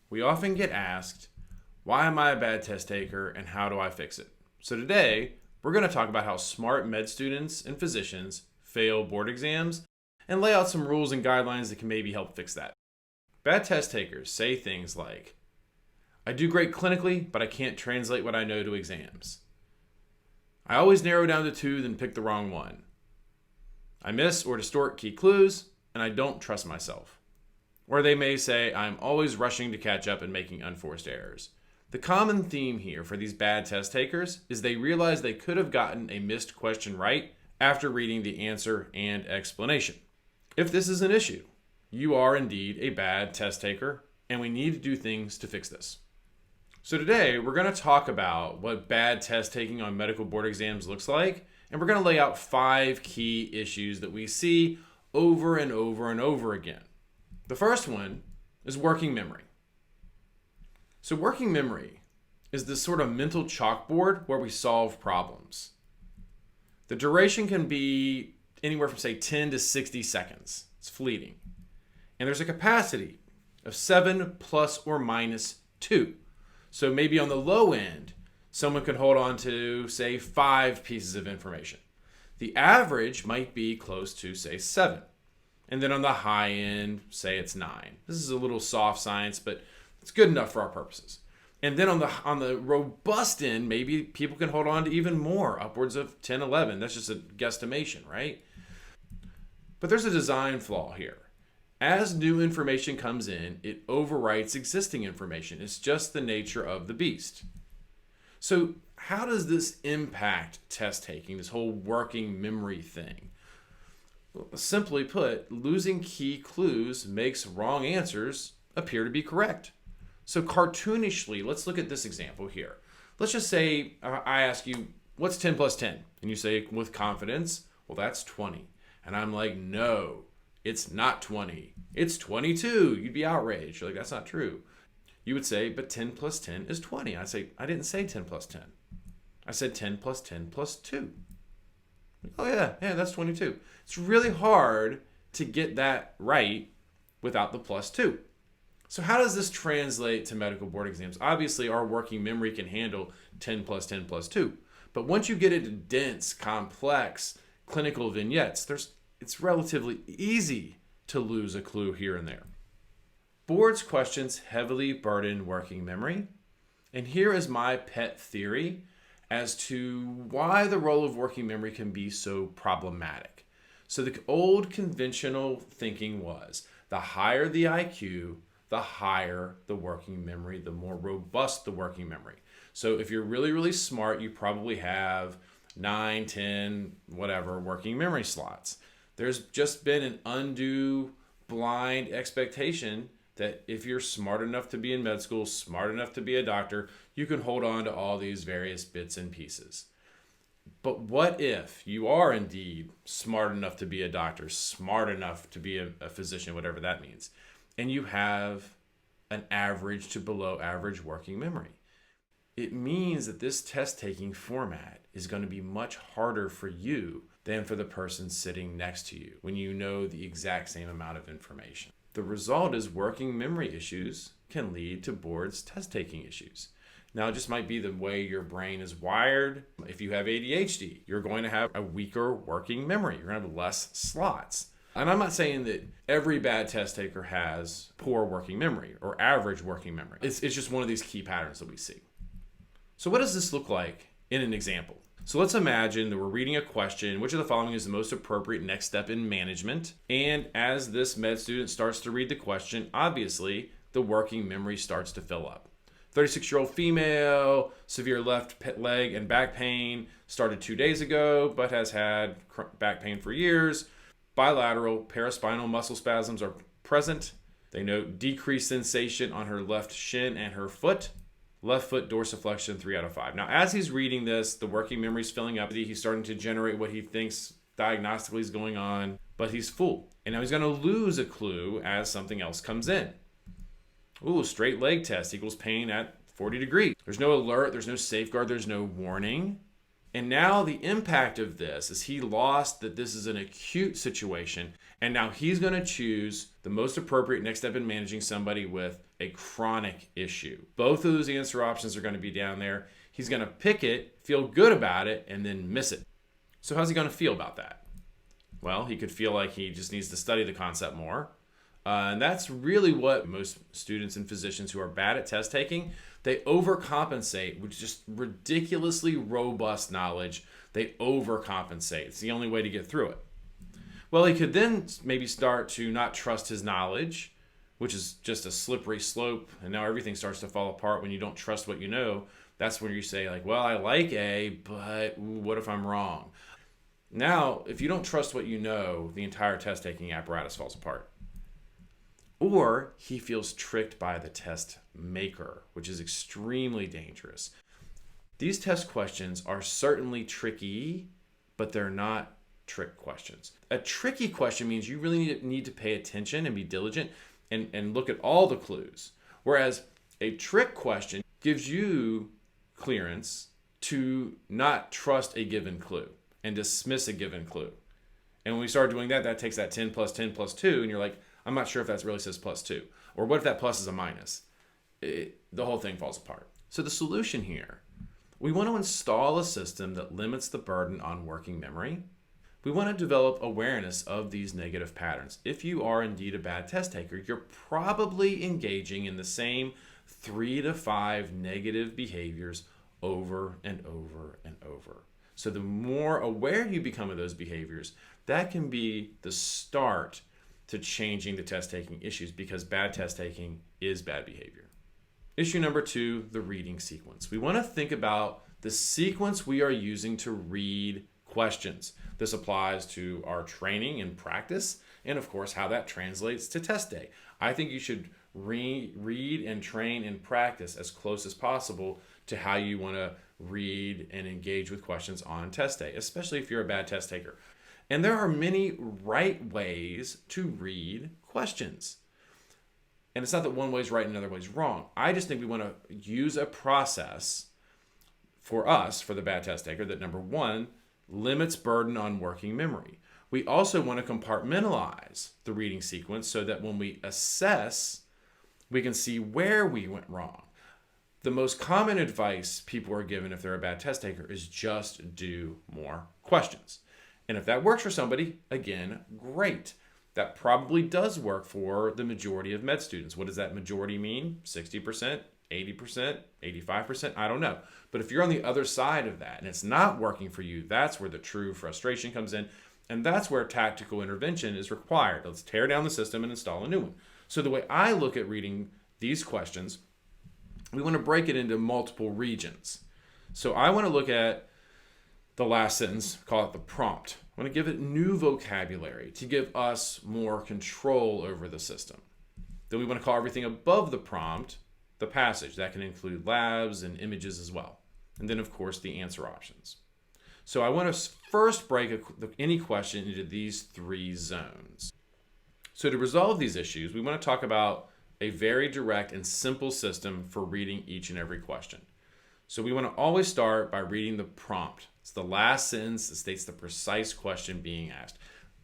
we often get asked, why am I a bad test taker and how do I fix it? So today, we're going to talk about how smart med students and physicians fail board exams and lay out some rules and guidelines that can maybe help fix that. Bad test takers say things like, I do great clinically, but I can't translate what I know to exams. I always narrow down to two, then pick the wrong one. I miss or distort key clues, and I don't trust myself. Or they may say, I'm always rushing to catch up and making unforced errors. The common theme here for these bad test takers is they realize they could have gotten a missed question right after reading the answer and explanation. If this is an issue, you are indeed a bad test taker, and we need to do things to fix this. So today, we're going to talk about what bad test taking on medical board exams looks like, and we're going to lay out 5 key issues that we see over and over and over again. The first one is working memory. So working memory is this sort of mental chalkboard where we solve problems. The duration can be anywhere from, say, 10 to 60 seconds. It's fleeting. And there's a capacity of 7 plus or minus 2. So maybe on the low end, someone could hold on to, say, 5 pieces of information. The average might be close to, say, 7. And then on the high end, say it's 9. This is a little soft science, but it's good enough for our purposes. And then on the robust end, maybe people can hold on to even more, upwards of 10, 11. That's just a guesstimation, right? But there's a design flaw here. As new information comes in, it overwrites existing information. It's just the nature of the beast. So how does this impact test taking, this whole working memory thing? Well, simply put, losing key clues makes wrong answers appear to be correct. So cartoonishly, let's look at this example here. Let's just say I ask you, what's 10 plus 10? And you say with confidence, well, that's 20. And I'm like, no, it's not 20. It's 22. You'd be outraged. You're like, that's not true. You would say, but 10 plus 10 is 20. I say, I didn't say 10 plus 10. I said 10 plus 10 plus 2. Oh, yeah, that's 22. It's really hard to get that right without the plus 2. So how does this translate to medical board exams? Obviously, our working memory can handle 10 plus 10 plus 2. But once you get into dense, complex clinical vignettes, it's relatively easy to lose a clue here and there. Boards questions heavily burden working memory. And here is my pet theory as to why the role of working memory can be so problematic. So the old conventional thinking was the higher the IQ, the higher the working memory, the more robust the working memory. So if you're really, really smart, you probably have 9, 10, whatever working memory slots. There's just been an undue blind expectation that if you're smart enough to be in med school, smart enough to be a doctor, you can hold on to all these various bits and pieces. But what if you are indeed smart enough to be a doctor, smart enough to be a physician, whatever that means, and you have an average to below average working memory? It means that this test-taking format is going to be much harder for you than for the person sitting next to you when you know the exact same amount of information. The result is working memory issues can lead to boards test-taking issues. Now, it just might be the way your brain is wired. If you have ADHD, you're going to have a weaker working memory. You're going to have less slots. And I'm not saying that every bad test taker has poor working memory or average working memory. It's just one of these key patterns that we see. So what does this look like in an example? So let's imagine that we're reading a question, which of the following is the most appropriate next step in management? And as this med student starts to read the question, obviously the working memory starts to fill up. 36-year-old female, severe left leg and back pain, started 2 days ago, but has had back pain for years. Bilateral paraspinal muscle spasms are present. They note decreased sensation on her left shin and her foot. Left foot dorsiflexion, 3 out of 5. Now, as he's reading this, the working memory is filling up. He's starting to generate what he thinks diagnostically is going on, but he's full. And now he's going to lose a clue as something else comes in. Ooh, straight leg test equals pain at 40 degrees. There's no alert, there's no safeguard, there's no warning. And now the impact of this is he lost that this is an acute situation, and now he's going to choose the most appropriate next step in managing somebody with a chronic issue. Both of those answer options are going to be down there. He's going to pick it, feel good about it, and then miss it. So how's he going to feel about that? Well, he could feel like he just needs to study the concept more. And that's really what most students and physicians who are bad at test taking, they overcompensate with just ridiculously robust knowledge. They overcompensate. It's the only way to get through it. Well, he could then maybe start to not trust his knowledge, which is just a slippery slope. And now everything starts to fall apart when you don't trust what you know. That's when you say like, well, I like A, but what if I'm wrong? Now, if you don't trust what you know, the entire test taking apparatus falls apart. Or he feels tricked by the test maker, which is extremely dangerous. These test questions are certainly tricky, but they're not trick questions. A tricky question means you really need to pay attention and be diligent and look at all the clues. Whereas a trick question gives you clearance to not trust a given clue and dismiss a given clue. And when we start doing that, that takes that 10 plus 10 plus 2, and you're like, I'm not sure if that really says plus 2. Or what if that plus is a minus? The whole thing falls apart. So the solution here, we want to install a system that limits the burden on working memory. We want to develop awareness of these negative patterns. If you are indeed a bad test taker, you're probably engaging in the same 3 to 5 negative behaviors over and over and over. So the more aware you become of those behaviors, that can be the start to changing the test taking issues, because bad test taking is bad behavior. Issue number 2, the reading sequence. We want to think about the sequence we are using to read questions. This applies to our training and practice, and of course how that translates to test day. I think you should read and train and practice as close as possible to how you want to read and engage with questions on test day, especially if you're a bad test taker. And there are many right ways to read questions. And it's not that one way is right and another way is wrong. I just think we want to use a process for us, for the bad test taker, that number 1, limits burden on working memory. We also want to compartmentalize the reading sequence so that when we assess, we can see where we went wrong. The most common advice people are given if they're a bad test taker is just do more questions. And if that works for somebody, again, great. That probably does work for the majority of med students. What does that majority mean? 60%, 80%, 85%? I don't know. But if you're on the other side of that and it's not working for you, that's where the true frustration comes in. And that's where tactical intervention is required. Let's tear down the system and install a new one. So the way I look at reading these questions, we want to break it into multiple regions. So I want to look at the last sentence, call it the prompt. I want to give it new vocabulary to give us more control over the system. Then we want to call everything above the prompt the passage. That can include labs and images as well. And then, of course, the answer options. So I want to first break any question into these 3 zones. So to resolve these issues, we want to talk about a very direct and simple system for reading each and every question. So we want to always start by reading the prompt. It's the last sentence that states the precise question being asked.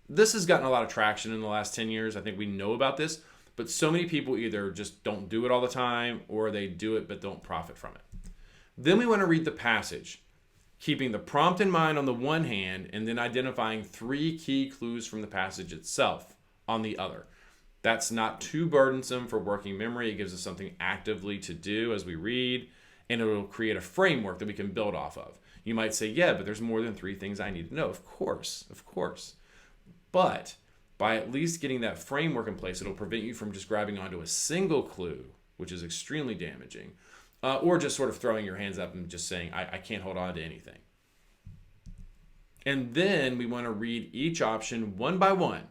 This has gotten a lot of traction in the last 10 years. I think we know about this, but so many people either just don't do it all the time or they do it but don't profit from it. Then we want to read the passage, keeping the prompt in mind on the one hand and then identifying 3 key clues from the passage itself on the other. That's not too burdensome for working memory. It gives us something actively to do as we read, and it will create a framework that we can build off of. You might say, yeah, but there's more than 3 things I need to know. Of course. But by at least getting that framework in place, it'll prevent you from just grabbing onto a single clue, which is extremely damaging, or just sort of throwing your hands up and just saying, I can't hold on to anything. And then we want to read each option one by one,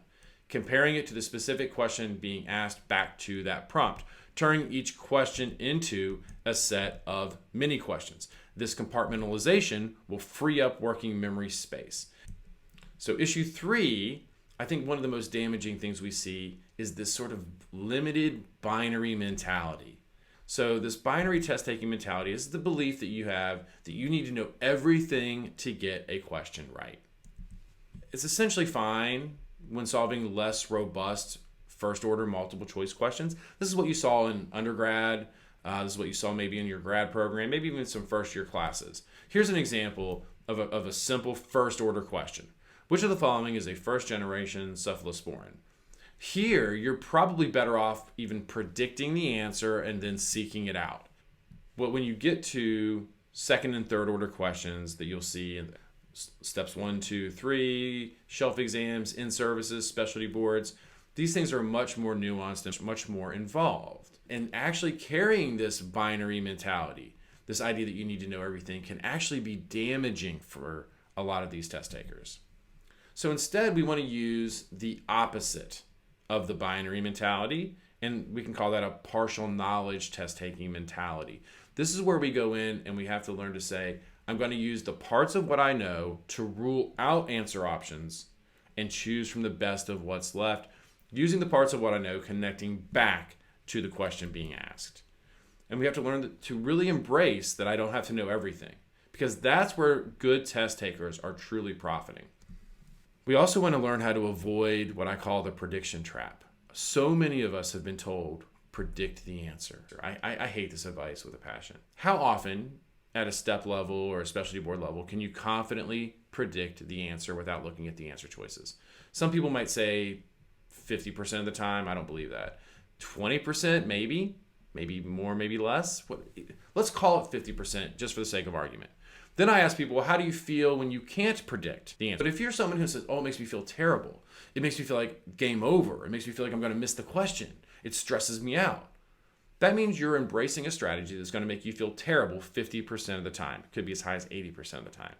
comparing it to the specific question being asked back to that prompt, turning each question into a set of mini questions. This compartmentalization will free up working memory space. So issue 3, I think one of the most damaging things we see is this sort of limited binary mentality. So this binary test taking mentality is the belief that you have that you need to know everything to get a question right. It's essentially fine when solving less robust first order multiple choice questions. This is what you saw in undergrad. This is what you saw maybe in your grad program, maybe even some first year classes. Here's an example of a simple first order question. Which of the following is a first generation cephalosporin? Here, you're probably better off even predicting the answer and then seeking it out. But when you get to second and third order questions that you'll see in steps 1, 2, 3, shelf exams, in-services, specialty boards, these things are much more nuanced and much more involved. And actually carrying this binary mentality, this idea that you need to know everything, can actually be damaging for a lot of these test takers. So instead, we want to use the opposite of the binary mentality, and we can call that a partial knowledge test taking mentality. This is where we go in and we have to learn to say, I'm going to use the parts of what I know to rule out answer options and choose from the best of what's left, using the parts of what I know connecting back to the question being asked. And we have to learn to really embrace that I don't have to know everything, because that's where good test takers are truly profiting. We also want to learn how to avoid what I call the prediction trap. So many of us have been told, predict the answer. I hate this advice with a passion. How often at a step level or a specialty board level can you confidently predict the answer without looking at the answer choices? Some people might say 50% of the time. I don't believe that. 20% maybe more, maybe less. Let's call it 50% just for the sake of argument. Then I ask people, well, how do you feel when you can't predict the answer? But if you're someone who says, oh, it makes me feel terrible. It makes me feel like game over. It makes me feel like I'm going to miss the question. It stresses me out. That means you're embracing a strategy that's going to make you feel terrible 50% of the time. It could be as high as 80% of the time.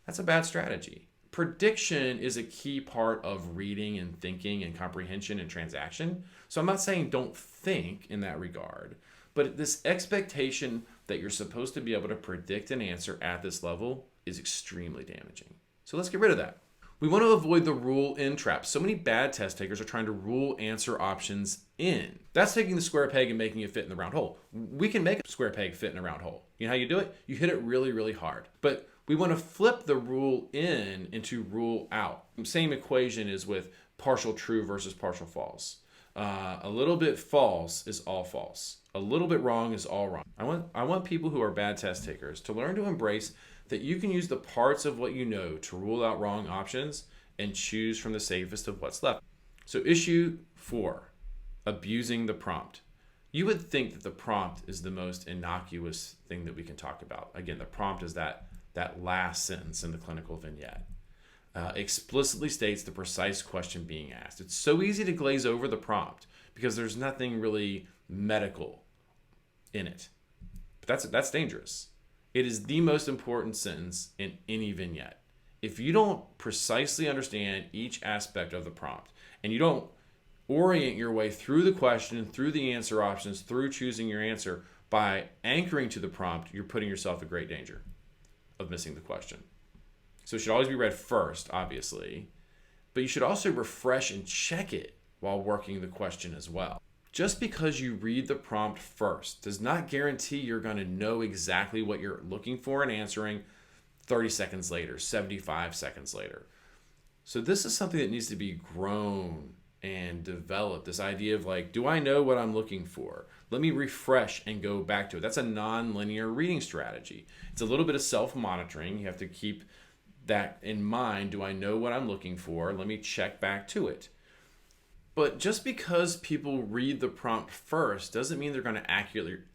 That's a bad strategy. Prediction is a key part of reading and thinking and comprehension and transaction. So I'm not saying don't think in that regard, but this expectation that you're supposed to be able to predict an answer at this level is extremely damaging. So let's get rid of that. We want to avoid the rule in trap. So many bad test takers are trying to rule answer options in. That's taking the square peg and making it fit in the round hole. We can make a square peg fit in a round hole. You know how you do it? You hit it really, really hard. But we want to flip the rule in into rule out. Same equation is with partial true versus partial false. A little bit false is all false. A little bit wrong is all wrong. I want people who are bad test takers to learn to embrace that you can use the parts of what you know to rule out wrong options and choose from the safest of what's left. So issue 4, abusing the prompt. You would think that the prompt is the most innocuous thing that we can talk about. Again, the prompt is that last sentence in the clinical vignette. Explicitly states the precise question being asked. It's so easy to glaze over the prompt because there's nothing really medical in it. But that's dangerous. It is the most important sentence in any vignette. If you don't precisely understand each aspect of the prompt and you don't orient your way through the question, through the answer options, through choosing your answer by anchoring to the prompt, you're putting yourself in great danger of missing the question. So it should always be read first, obviously, but you should also refresh and check it while working the question as well. Just because you read the prompt first does not guarantee you're going to know exactly what you're looking for and answering 30 seconds later, 75 seconds later. So this is something that needs to be grown and developed. This idea of like, do I know what I'm looking for? Let me refresh and go back to it. That's a non-linear reading strategy. It's a little bit of self-monitoring. You have to keep that in mind. Do I know what I'm looking for? Let me check back to it. But just because people read the prompt first doesn't mean they're going to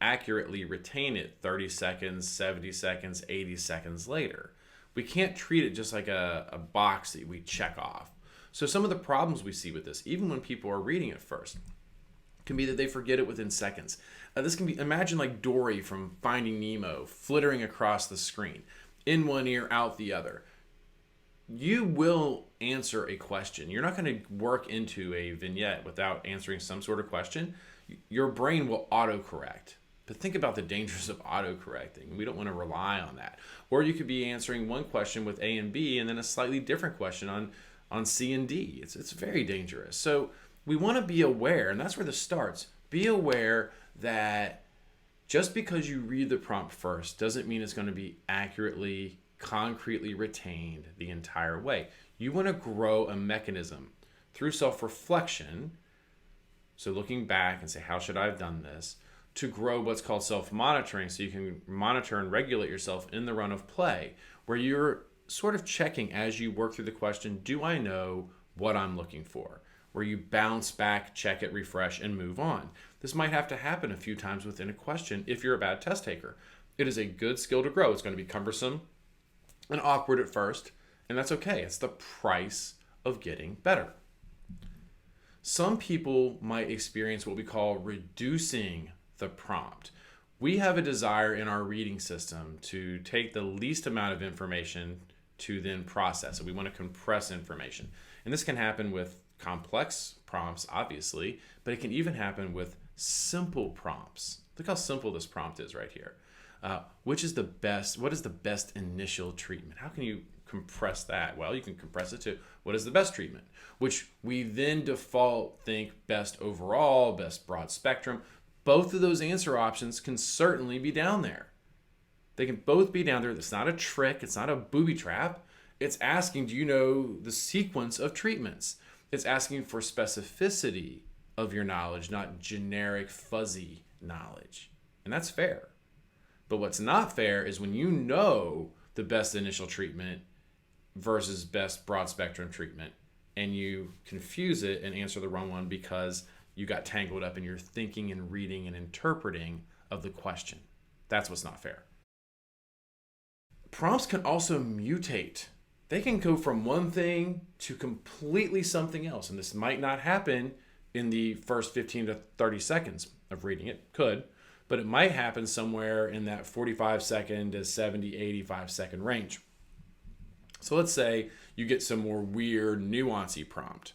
accurately retain it 30 seconds, 70 seconds, 80 seconds later. We can't treat it just like a box that we check off. So some of the problems we see with this, even when people are reading it first, can be that they forget it within seconds. This can be, imagine like Dory from Finding Nemo flittering across the screen, in one ear, out the other. You will answer a question. You're not going to work into a vignette without answering some sort of question. Your brain will autocorrect. But think about the dangers of autocorrecting. We don't want to rely on that. Or you could be answering one question with A and B and then a slightly different question on C and D. It's very dangerous. So we want to be aware, and that's where this starts. Be aware that Just because you read the prompt first doesn't mean it's going to be accurately, concretely retained the entire way. You want to grow a mechanism through self-reflection, so looking back and say, how should I have done this, to grow what's called self-monitoring, so you can monitor and regulate yourself in the run of play, where you're sort of checking as you work through the question, do I know what I'm looking for? Where you bounce back, check it, refresh, and move on. This might have to happen a few times within a question if you're a bad test taker. It is a good skill to grow. It's going to be cumbersome and awkward at first, and that's okay. It's the price of getting better. Some people might experience what we call reducing the prompt. We have a desire in our reading system to take the least amount of information to then process it. We want to compress information. And this can happen with complex prompts, obviously, but it can even happen with simple prompts. Look how simple this prompt is right here. What is the best initial treatment? How can you compress that? Well, you can compress it to what is the best treatment, which we then default think best overall, best broad spectrum. Both of those answer options can certainly be down there. They can both be down there. It's not a trick. It's not a booby trap. It's asking, do you know the sequence of treatments? It's asking for specificity of your knowledge, not generic, fuzzy knowledge. And that's fair. But what's not fair is when you know the best initial treatment versus best broad spectrum treatment, and you confuse it and answer the wrong one because you got tangled up in your thinking and reading and interpreting of the question. That's what's not fair. Prompts can also mutate. They can go from one thing to completely something else. And this might not happen in the first 15 to 30 seconds of reading it. Could, but it might happen somewhere in that 45 second to 70, 85 second range. So let's say you get some more weird, nuancy prompt.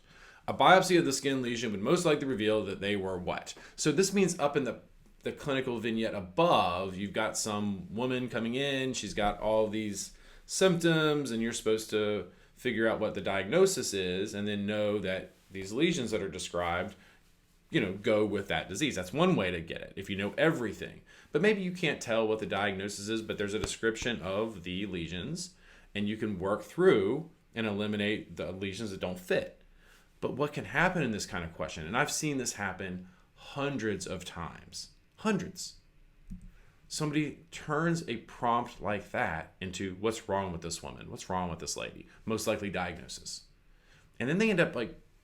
A biopsy of the skin lesion would most likely reveal that they were what? So this means up in the clinical vignette above, you've got some woman coming in, she's got all these symptoms, and you're supposed to figure out what the diagnosis is and then know that these lesions that are described, go with that disease. That's one way to get it, if you know everything. But maybe you can't tell what the diagnosis is, but there's a description of the lesions, and you can work through and eliminate the lesions that don't fit. But what can happen in this kind of question, and I've seen this happen hundreds of times, hundreds. Somebody turns a prompt like that into what's wrong with this woman? What's wrong with this lady? Most likely diagnosis. And then they end up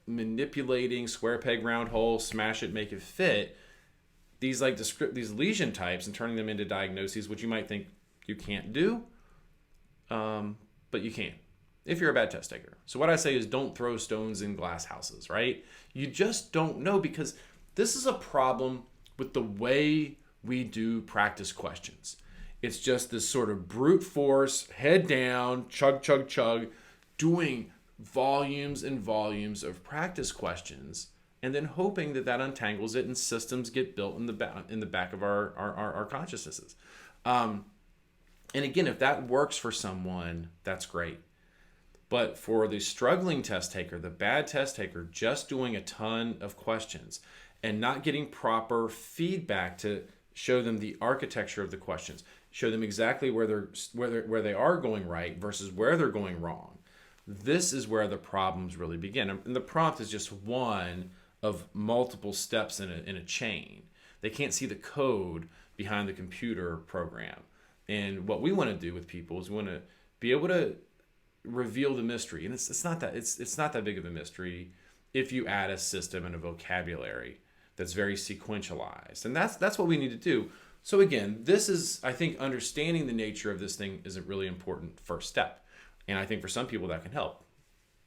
manipulating square peg round hole, smash it, make it fit, these these lesion types and turning them into diagnoses, which you might think you can't do, but you can if you're a bad test taker. So what I say is don't throw stones in glass houses, right? You just don't know, because this is a problem with the way we do practice questions. It's just this sort of brute force, head down, chug, chug, chug, doing volumes and volumes of practice questions, and then hoping that untangles it and systems get built in the back of our consciousnesses. And again, if that works for someone, that's great. But for the struggling test taker, the bad test taker, just doing a ton of questions and not getting proper feedback to show them the architecture of the questions, show them exactly where they are going right versus where they're going wrong. This is where the problems really begin. And the prompt is just one of multiple steps in a chain. They can't see the code behind the computer program. And what we want to do with people is we want to be able to reveal the mystery. And it's not that big of a mystery if you add a system and a vocabulary that's very sequentialized. And that's what we need to do. So again, this is, I think, understanding the nature of this thing is a really important first step. And I think for some people that can help.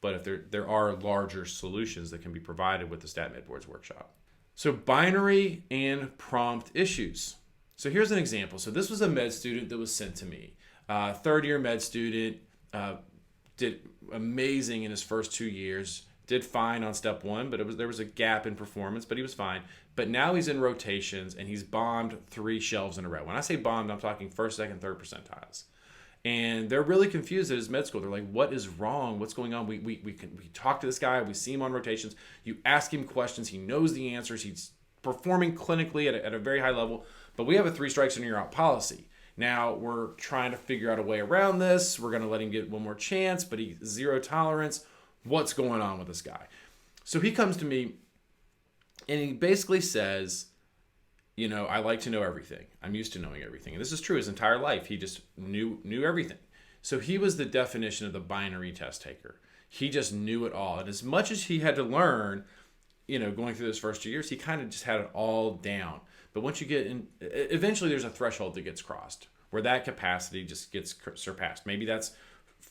But if there are larger solutions that can be provided with the STATMed Boards workshop. So binary and prompt issues. So here's an example. So this was a med student that was sent to me. Third year med student, did amazing in his first 2 years, did fine on step one, but there was a gap in performance, but he was fine. But now he's in rotations and he's bombed 3 shelves in a row. When I say bombed, I'm talking first, second, third percentiles. And they're really confused at his med school. They're like, what is wrong? What's going on? We talk to this guy. We see him on rotations. You ask him questions. He knows the answers. He's performing clinically at a very high level, but we have a 3 strikes and you're out policy. Now we're trying to figure out a way around this. We're going to let him get one more chance, but he's zero tolerance. What's going on with this guy? So he comes to me and he basically says, I like to know everything. I'm used to knowing everything. And this is true his entire life. He just knew everything. So he was the definition of the binary test taker. He just knew it all. And as much as he had to learn, going through those first 2 years, he kind of just had it all down. But once you get in, eventually there's a threshold that gets crossed where that capacity just gets surpassed. Maybe that's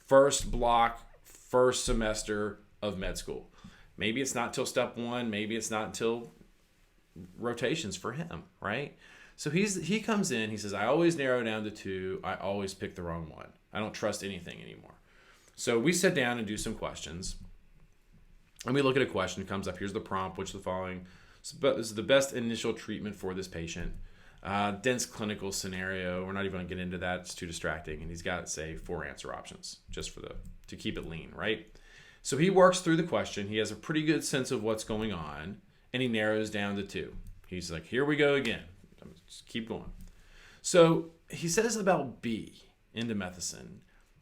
first block, first semester of med school. Maybe it's not till step 1. Maybe it's not until rotations for him, right? So he comes in, he says, I always narrow down to 2. I always pick the wrong one. I don't trust anything anymore. So we sit down and do some questions. And we look at a question. It comes up. Here's the prompt. Which of the following is the best initial treatment for this patient? Dense clinical scenario. We're not even going to get into that. It's too distracting. And he's got, say, 4 answer options just to keep it lean, right? So he works through the question. He has a pretty good sense of what's going on. And he narrows down to 2. He's like, here we go again. Just keep going. So he says about B, indomethacin.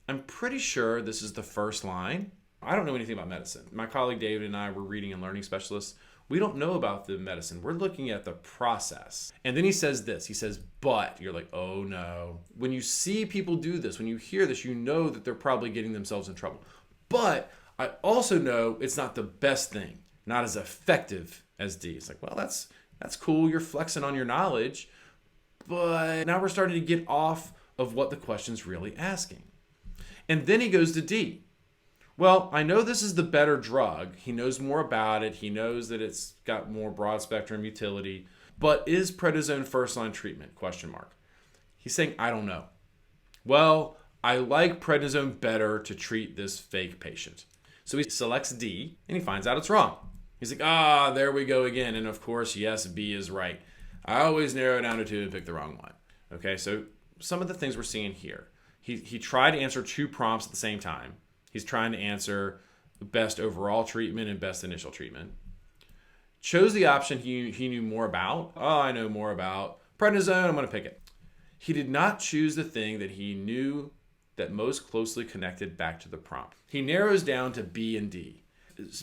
I'm pretty sure this is the first line. I don't know anything about medicine. My colleague David and I were reading and learning specialists. We don't know about the medicine. We're looking at the process. And then he says this. He says, but. You're like, oh no. When you see people do this, when you hear this, you know that they're probably getting themselves in trouble. But I also know it's not the best thing, not as effective as D. It's like, well, that's cool. You're flexing on your knowledge. But now we're starting to get off of what the question's really asking. And then he goes to D. Well, I know this is the better drug. He knows more about it. He knows that it's got more broad spectrum utility. But is prednisone first-line treatment? ? He's saying, I don't know. Well, I like prednisone better to treat this fake patient. So he selects D, and he finds out it's wrong. He's like, there we go again. And of course, yes, B is right. I always narrow it down to 2 and pick the wrong one. Okay, so some of the things we're seeing here. He tried to answer 2 prompts at the same time. He's trying to answer best overall treatment and best initial treatment. Chose the option he knew more about. I know more about prednisone. I'm going to pick it. He did not choose the thing that he knew that most closely connected back to the prompt. He narrows down to B and D.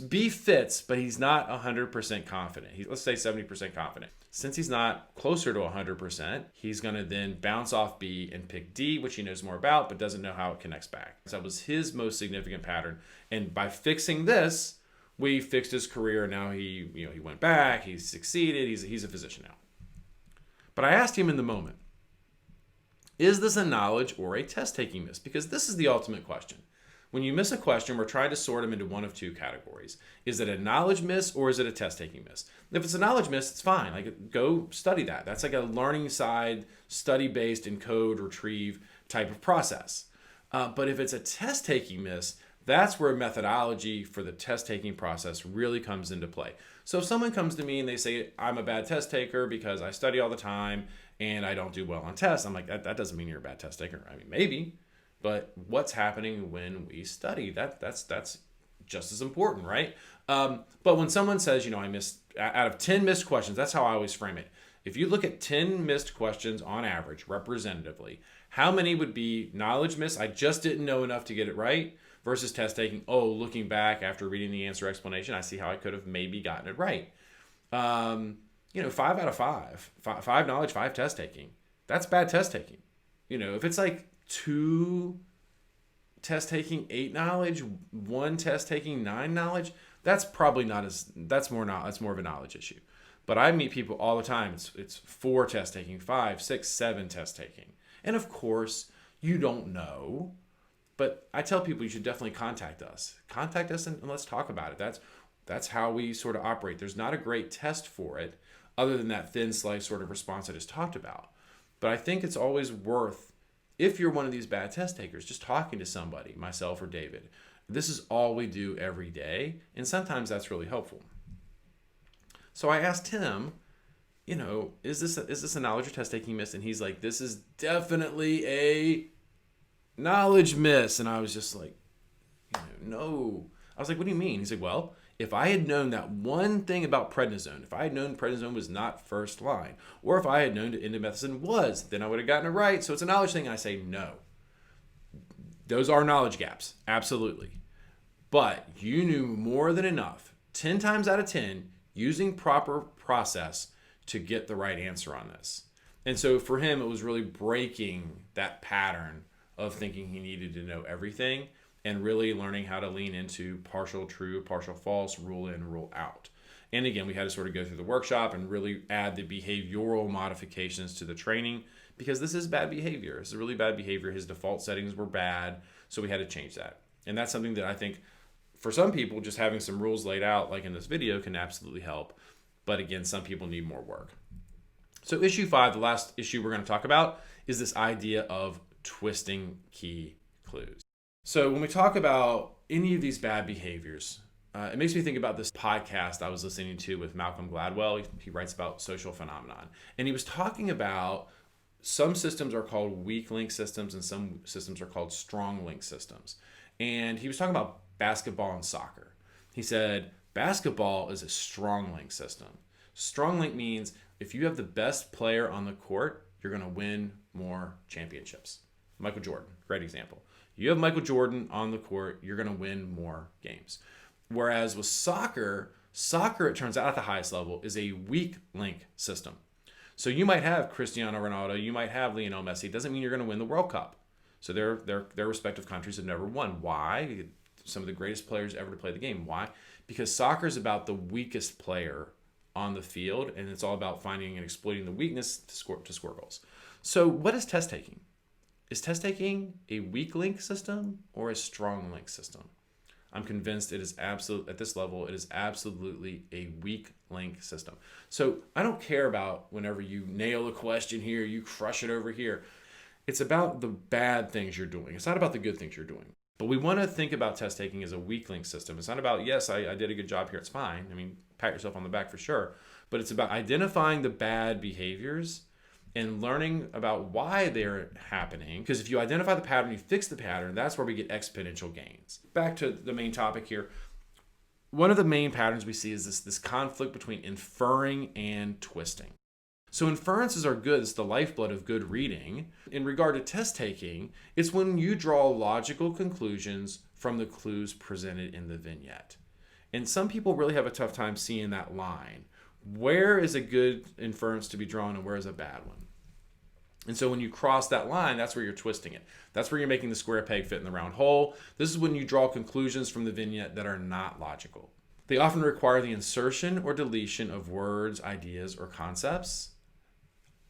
B fits, but he's not 100% confident. Let's say 70% confident. Since he's not closer to 100%, he's going to then bounce off B and pick D, which he knows more about, but doesn't know how it connects back. So that was his most significant pattern. And by fixing this, we fixed his career. Now he went back. He succeeded. He's a physician now. But I asked him in the moment, is this a knowledge or a test-taking miss? Because this is the ultimate question. When you miss a question, we're trying to sort them into one of 2 categories. Is it a knowledge miss or is it a test-taking miss? If it's a knowledge miss, it's fine. Like, go study that. That's like a learning side, study-based, encode, retrieve type of process. But if it's a test-taking miss, that's where methodology for the test-taking process really comes into play. So if someone comes to me and they say, I'm a bad test taker because I study all the time and I don't do well on tests, I'm like, that doesn't mean you're a bad test taker. I mean, maybe. But what's happening when we study? That's just as important, right? But when someone says, I missed, out of 10 missed questions, that's how I always frame it. If you look at 10 missed questions on average, representatively, how many would be knowledge miss? I just didn't know enough to get it right, versus test taking. Looking back after reading the answer explanation, I see how I could have maybe gotten it right. 5 out of 5, 5 knowledge, 5 test taking. That's bad test taking. If it's like 2 test taking, 8 knowledge, 1 test taking, 9 knowledge, that's probably that's more of a knowledge issue. But I meet people all the time. It's 4 test taking, 5, 6, 7 test taking. And of course, you don't know. But I tell people you should definitely contact us. Contact us and let's talk about it. That's how we sort of operate. There's not a great test for it other than that thin slice sort of response I just talked about. But I think it's always worth, if you're one of these bad test takers, just talking to somebody, myself or David. This is all we do every day, and sometimes that's really helpful. So I asked him, is this a knowledge or test taking miss? And he's like, this is definitely a knowledge miss. And I was just like, no. I was like, what do you mean? He's like, well, If I had known that one thing about prednisone, if I had known prednisone was not first line, or if I had known that indomethacin was, then I would have gotten it right. So it's a knowledge thing. And I say no. Those are knowledge gaps, absolutely. But you knew more than enough, 10 times out of 10, using proper process to get the right answer on this. And so for him, it was really breaking that pattern of thinking he needed to know everything and really learning how to lean into partial true, partial false, rule in, rule out. And again, we had to sort of go through the workshop and really add the behavioral modifications to the training because this is bad behavior. It's really bad behavior. His default settings were bad, so we had to change that. And that's something that I think for some people, just having some rules laid out like in this video can absolutely help. But again, some people need more work. So issue 5, the last issue we're going to talk about, is this idea of twisting key clues. So when we talk about any of these bad behaviors, it makes me think about this podcast I was listening to with Malcolm Gladwell. He writes about social phenomenon. And he was talking about some systems are called weak link systems and some systems are called strong link systems. And he was talking about basketball and soccer. He said, basketball is a strong link system. Strong link means if you have the best player on the court, you're going to win more championships. Michael Jordan, great example. You have Michael Jordan on the court, you're going to win more games. Whereas with soccer, it turns out at the highest level is a weak link system. So you might have Cristiano Ronaldo, you might have Lionel Messi. It doesn't mean you're going to win the World Cup. So their respective countries have never won. Why? Some of the greatest players ever to play the game. Why? Because soccer is about the weakest player on the field, and it's all about finding and exploiting the weakness to score goals. So what is test taking? Is test taking a weak link system or a strong link system? I'm convinced it is at this level, it is absolutely a weak link system. So I don't care about whenever you nail a question here, you crush it over here. It's about the bad things you're doing. It's not about the good things you're doing. But we want to think about test taking as a weak link system. It's not about, yes, I did a good job here, it's fine. I mean, pat yourself on the back for sure. But it's about identifying the bad behaviors and learning about why they're happening. Because if you identify the pattern, you fix the pattern, that's where we get exponential gains. Back to the main topic here. One of the main patterns we see is this conflict between inferring and twisting. So inferences are good. It's the lifeblood of good reading. In regard to test taking, it's when you draw logical conclusions from the clues presented in the vignette. And some people really have a tough time seeing that line. Where is a good inference to be drawn and where is a bad one? And so when you cross that line, that's where you're twisting it. That's where you're making the square peg fit in the round hole. This is when you draw conclusions from the vignette that are not logical. They often require the insertion or deletion of words, ideas, or concepts.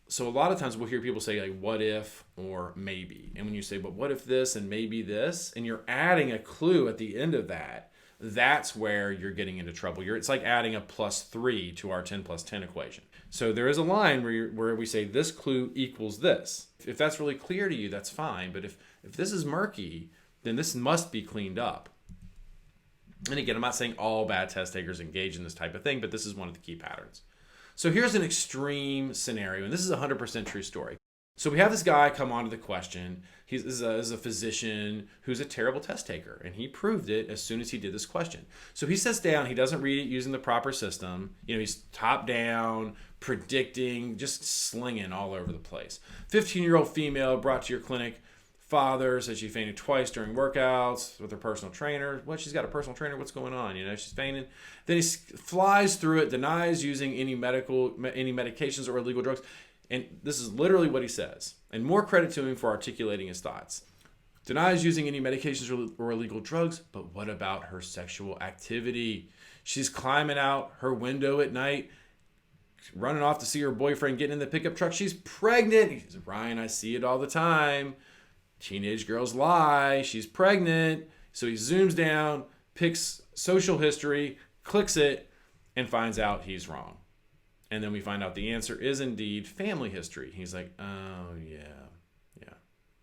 So a lot of times we'll hear people say like, what if or maybe. And when you say, but what if this and maybe this, and you're adding a clue at the end of that, that's where you're getting into trouble. It's like adding a +3 to our 10 + 10 equation. So there is a line where we say this clue equals this. If that's really clear to you, that's fine. But if this is murky, then this must be cleaned up. And again, I'm not saying all bad test takers engage in this type of thing, but this is one of the key patterns. So here's an extreme scenario, and this is a 100% true story. So we have this guy come onto the question. He's a physician who's a terrible test taker, and he proved it as soon as he did this question. So he sits down, he doesn't read it using the proper system. He's top down, predicting, just slinging all over the place. 15-year-old female brought to your clinic. Father says she fainted twice during workouts with her personal trainer. What? She's got a personal trainer? What's going on? She's fainted. Then he flies through it, denies using any medications or illegal drugs. And this is literally what he says. And more credit to him for articulating his thoughts. Denies using any medications or illegal drugs, but what about her sexual activity? She's climbing out her window at night, running off to see her boyfriend getting in the pickup truck. She's pregnant. He says, Ryan, I see it all the time. Teenage girls lie. She's pregnant. So he zooms down, picks social history, clicks it, and finds out he's wrong. And then we find out the answer is indeed family history. He's like, oh, yeah.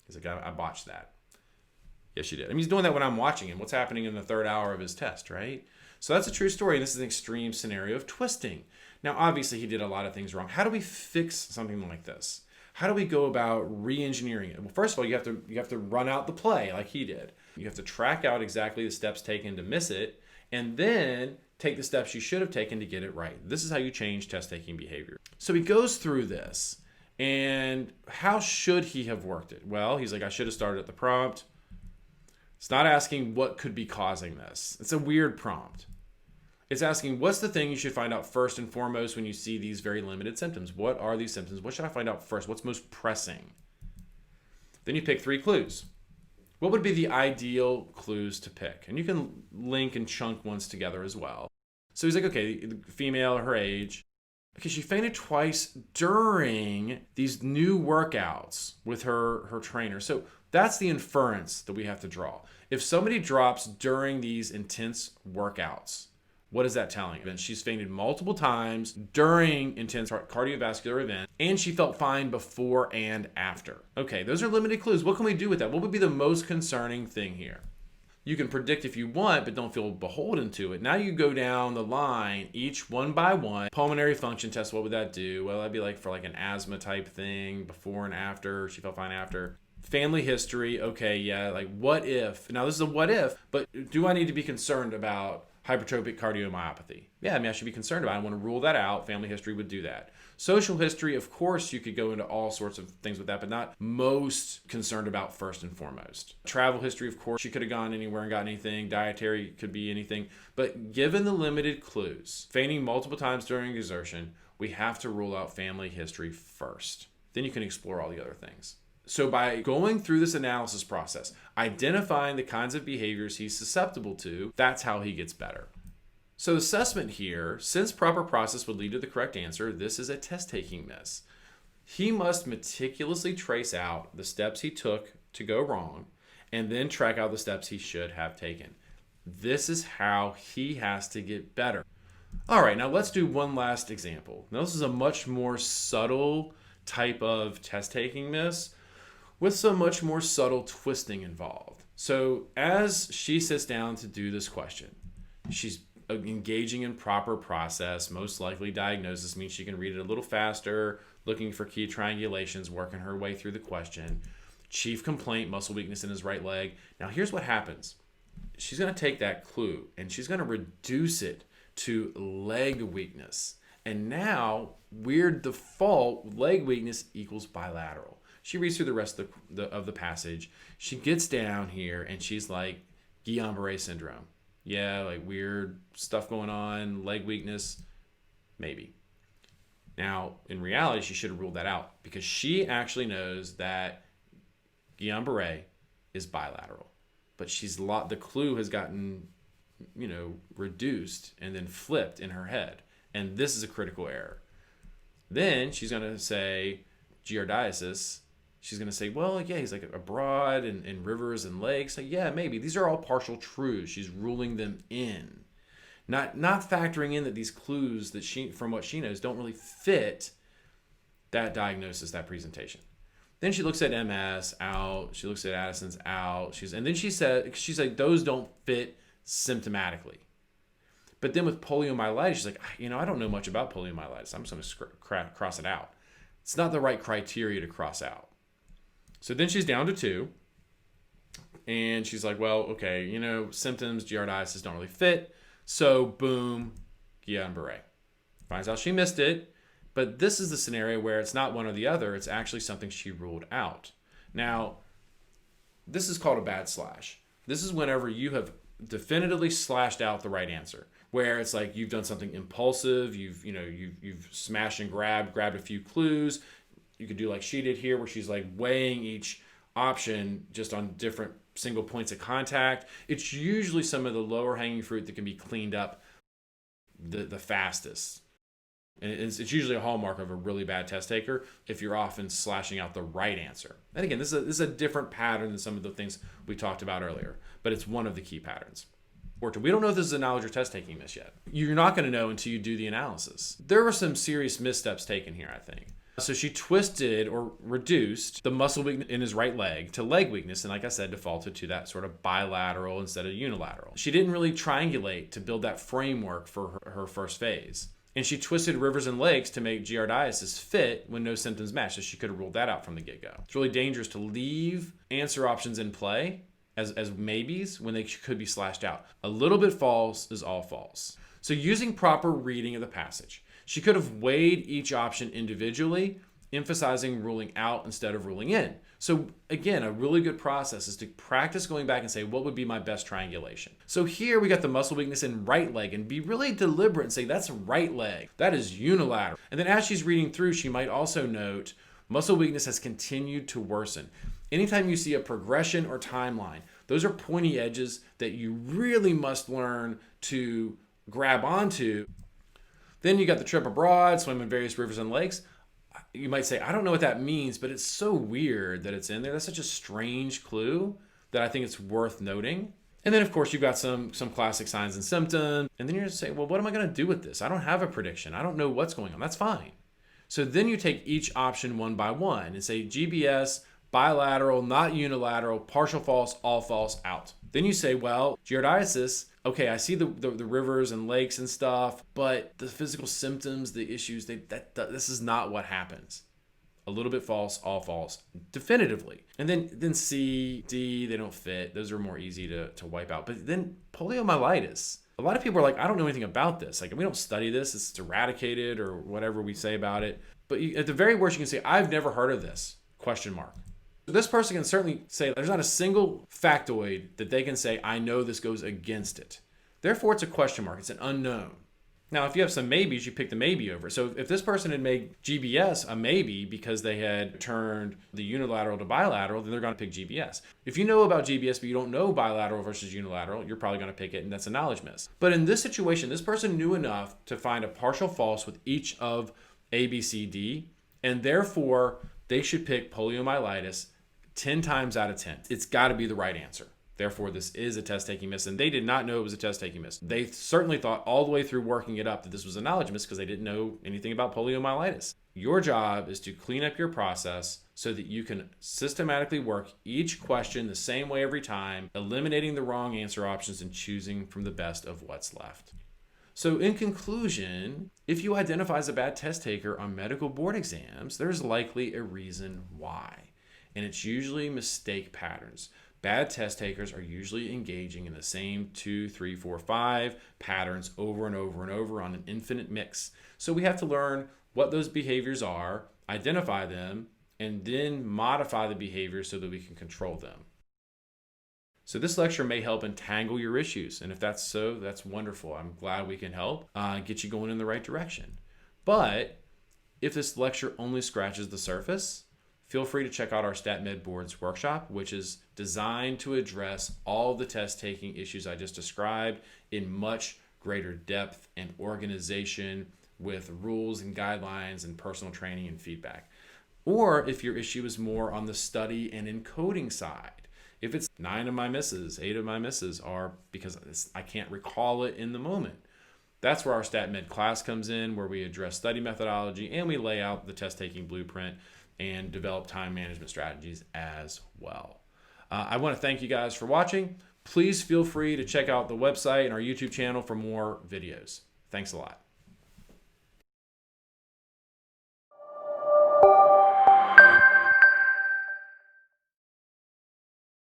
He's like, I botched that. Yes, you did. I mean, he's doing that when I'm watching him. What's happening in the third hour of his test, right? So that's a true story. And this is an extreme scenario of twisting. Now, obviously, he did a lot of things wrong. How do we fix something like this? How do we go about re-engineering it? Well, first of all, you have to run out the play like he did. You have to track out exactly the steps taken to miss it, and then take the steps you should have taken to get it right. This is how you change test-taking behavior. So he goes through this, and how should he have worked it? Well, he's like, I should have started at the prompt. It's not asking what could be causing this. It's a weird prompt. It's asking, what's the thing you should find out first and foremost when you see these very limited symptoms? What are these symptoms? What should I find out first? What's most pressing? Then you pick 3 clues. What would be the ideal clues to pick? And you can link and chunk ones together as well. So he's like, okay, female, her age. Okay, she fainted twice during these new workouts with her trainer. So that's the inference that we have to draw. If somebody drops during these intense workouts, what is that telling you? She's fainted multiple times during intense cardiovascular event, and she felt fine before and after. Okay, those are limited clues. What can we do with that? What would be the most concerning thing here? You can predict if you want, but don't feel beholden to it. Now you go down the line, each one by one. Pulmonary function test, what would that do? Well, that'd be like for like an asthma type thing, before and after, she felt fine after. Family history, okay, yeah, like what if? Now this is a what if, but do I need to be concerned about hypertrophic cardiomyopathy? Yeah, I mean, I should be concerned about it. I want to rule that out. Family history would do that. Social history, of course, you could go into all sorts of things with that, but not most concerned about first and foremost. Travel history, of course, she could have gone anywhere and gotten anything. Dietary could be anything. But given the limited clues, fainting multiple times during exertion, we have to rule out family history first. Then you can explore all the other things. So by going through this analysis process, identifying the kinds of behaviors he's susceptible to, that's how he gets better. So the assessment here, since proper process would lead to the correct answer, this is a test-taking miss. He must meticulously trace out the steps he took to go wrong and then track out the steps he should have taken. This is how he has to get better. All right, now let's do one last example. Now this is a much more subtle type of test-taking miss with some much more subtle twisting involved. So as she sits down to do this question, she's engaging in proper process, most likely diagnosis means she can read it a little faster, looking for key triangulations, working her way through the question. Chief complaint, muscle weakness in his right leg. Now here's what happens. She's gonna take that clue and she's gonna reduce it to leg weakness. And now, weird default, leg weakness equals bilateral. She reads through the rest of the passage. She gets down here and she's like, Guillain-Barré syndrome. Yeah, like weird stuff going on, leg weakness, maybe. Now, in reality, she should have ruled that out because she actually knows that Guillain-Barré is bilateral. But the clue has gotten, reduced and then flipped in her head. And this is a critical error. Then she's going to say giardiasis. She's going to say, well, yeah, he's like abroad in rivers and lakes. Like, yeah, maybe. These are all partial truths. She's ruling them in. Not factoring in that these clues that from what she knows, don't really fit that diagnosis, that presentation. Then she looks at MS, out. She looks at Addison's, out. And then she's like, those don't fit symptomatically. But then with poliomyelitis, she's like, I don't know much about poliomyelitis. I'm just going to cross it out. It's not the right criteria to cross out. So then she's down to 2. And she's like, well, okay, symptoms, giardiasis don't really fit. So boom, Guillain-Barré. Finds out she missed it. But this is the scenario where it's not one or the other. It's actually something she ruled out. Now, this is called a bad slash. This is whenever you have definitively slashed out the right answer, where it's like you've done something impulsive, you've smashed and grabbed a few clues. You could do like she did here, where she's like weighing each option just on different single points of contact. It's usually some of the lower hanging fruit that can be cleaned up the fastest. And it's usually a hallmark of a really bad test taker if you're often slashing out the right answer. And again, this is a different pattern than some of the things we talked about earlier, but it's one of the key patterns. We don't know if this is a knowledge or test taking miss yet. You're not going to know until you do the analysis. There were some serious missteps taken here, I think. So she twisted or reduced the muscle weakness in his right leg to leg weakness, and like I said, defaulted to that sort of bilateral instead of unilateral. She didn't really triangulate to build that framework for her first phase. And she twisted rivers and lakes to make giardiasis fit when no symptoms matched, so she could have ruled that out from the get-go. It's really dangerous to leave answer options in play as maybes when they could be slashed out. A little bit false is all false. So using proper reading of the passage, she could have weighed each option individually, emphasizing ruling out instead of ruling in. So again, a really good process is to practice going back and say, what would be my best triangulation? So here we got the muscle weakness in right leg, and be really deliberate and say, that's right leg. That is unilateral. And then as she's reading through, she might also note muscle weakness has continued to worsen. Anytime you see a progression or timeline, those are pointy edges that you really must learn to grab onto. Then you got the trip abroad, swim in various rivers and lakes. You might say, I don't know what that means, but it's so weird that it's in there. That's such a strange clue that I think it's worth noting. And then, of course, you've got some classic signs and symptoms. And then you're going to say, well, what am I going to do with this? I don't have a prediction. I don't know what's going on. That's fine. So then you take each option one by one and say GBS, bilateral, not unilateral, partial false, all false, out. Then you say, well, giardiasis, okay, I see the rivers and lakes and stuff, but the physical symptoms, the issues, this is not what happens. A little bit false, all false, definitively. And then C, D, they don't fit. Those are more easy to wipe out. But then poliomyelitis. A lot of people are like, I don't know anything about this. Like, we don't study this. It's eradicated or whatever we say about it. But at the very worst, you can say, I've never heard of this, ? This person can certainly say there's not a single factoid that they can say, I know this goes against it. Therefore, it's a question mark. It's an unknown. Now, if you have some maybes, you pick the maybe over. So if this person had made GBS a maybe because they had turned the unilateral to bilateral, then they're going to pick GBS. If you know about GBS, but you don't know bilateral versus unilateral, you're probably going to pick it, and that's a knowledge miss. But in this situation, this person knew enough to find a partial false with each of A, B, C, D, and therefore they should pick poliomyelitis 10 times out of 10. It's got to be the right answer. Therefore, this is a test-taking miss, and they did not know it was a test-taking miss. They certainly thought all the way through working it up that this was a knowledge miss because they didn't know anything about poliomyelitis. Your job is to clean up your process so that you can systematically work each question the same way every time, eliminating the wrong answer options and choosing from the best of what's left. So in conclusion, if you identify as a bad test taker on medical board exams, there's likely a reason why. And it's usually mistake patterns. Bad test takers are usually engaging in the same 2, 3, 4, 5 patterns over and over and over on an infinite mix. So we have to learn what those behaviors are, identify them, and then modify the behaviors so that we can control them. So this lecture may help untangle your issues. And if that's so, that's wonderful. I'm glad we can help get you going in the right direction. But if this lecture only scratches the surface, feel free to check out our STATMed boards workshop, which is designed to address all the test-taking issues I just described in much greater depth and organization with rules and guidelines and personal training and feedback. Or if your issue is more on the study and encoding side, if it's 9 of my misses, 8 of my misses are because I can't recall it in the moment, that's where our STATMed class comes in, where we address study methodology and we lay out the test-taking blueprint and develop time management strategies as well. I want to thank you guys for watching. Please feel free to check out the website and our YouTube channel for more videos. Thanks a lot.